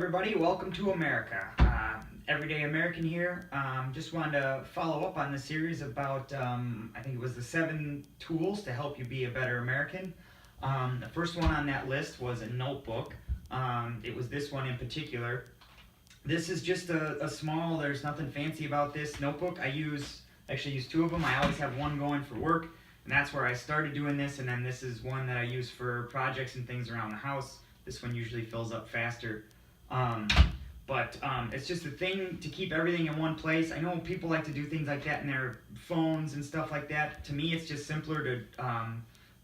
everybody, welcome to America. Everyday American here. Just wanted to follow up on the series about, I think it was the 7 tools to help you be a better American. The first one on that list was a notebook. It was this one in particular. This is just a small, there's nothing fancy about this notebook. I actually use 2 of them. I always have one going for work, and that's where I started doing this, and then this is one that I use for projects and things around the house. This one usually fills up faster. But it's just a thing to keep everything in one place. I know people like to do things like that in their phones and stuff like that. To me, it's just simpler to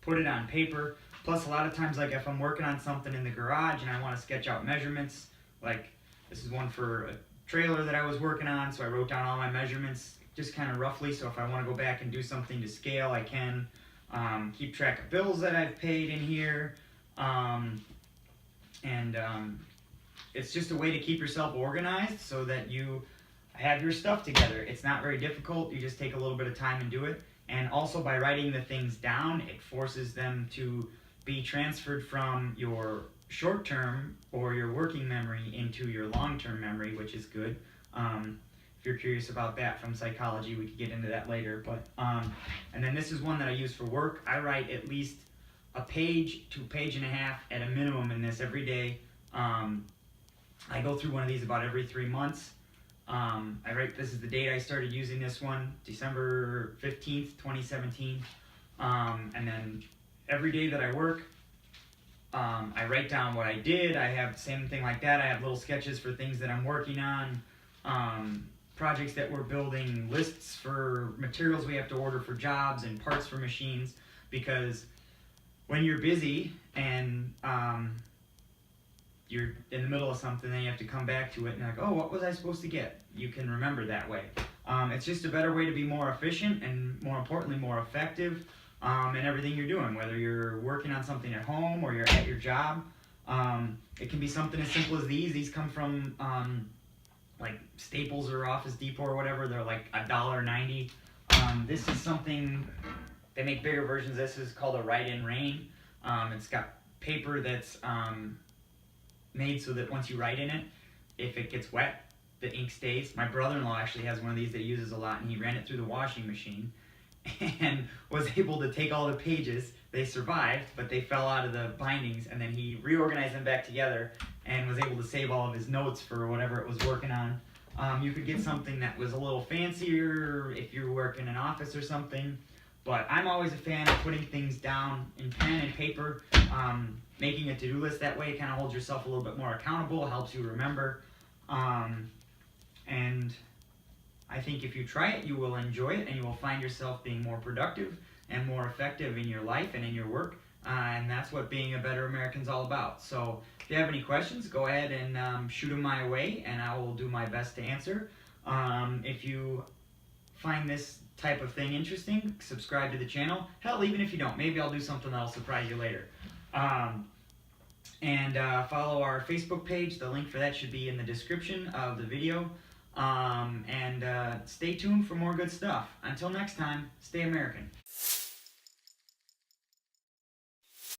put it on paper. Plus, a lot of times, like if I'm working on something in the garage and I want to sketch out measurements, like this is one for a trailer that I was working on, so I wrote down all my measurements just kind of roughly, so if I want to go back and do something to scale, I can. Keep track of bills that I've paid in here. It's just a way to keep yourself organized so that you have your stuff together. It's not very difficult. You just take a little bit of time and do it. And also by writing the things down, it forces them to be transferred from your short-term or your working memory into your long-term memory, which is good. If you're curious about that from psychology, we could get into that later. But and then this is one that I use for work. I write at least a page to a page and a half at a minimum in this every day. I go through one of these about every 3 months. This is the date I started using this one, December 15th, 2017. And then every day that I work, I write down what I did. I have the same thing like that. I have little sketches for things that I'm working on, projects that we're building, lists for materials we have to order for jobs and parts for machines, because when you're busy and you're in the middle of something, then you have to come back to it and you're like, oh, what was I supposed to get? You can remember that way. It's just a better way to be more efficient and, more importantly, more effective in everything you're doing, whether you're working on something at home or you're at your job. It can be something as simple as these. These come from like Staples or Office Depot or whatever. They're like $1.90. This is something, they make bigger versions. This is called a Write-In Rain. It's got paper that's made so that once you write in it, if it gets wet, the ink stays. My brother-in-law actually has one of these that he uses a lot, and he ran it through the washing machine and was able to take all the pages. They survived, but they fell out of the bindings, and then he reorganized them back together and was able to save all of his notes for whatever it was working on. You could get something that was a little fancier if you work in an office or something, but I'm always a fan of putting things down in pen and paper. Making a to-do list that way kind of holds yourself a little bit more accountable, helps you remember. And I think if you try it, you will enjoy it, and you will find yourself being more productive and more effective in your life and in your work. And that's what being a better American is all about. So if you have any questions, go ahead and shoot them my way, and I will do my best to answer. If you find this type of thing interesting, subscribe to the channel. Hell, even if you don't, maybe I'll do something that'll surprise you later. Follow our Facebook page. The link for that should be in the description of the video. Stay tuned for more good stuff. Until next time, stay American.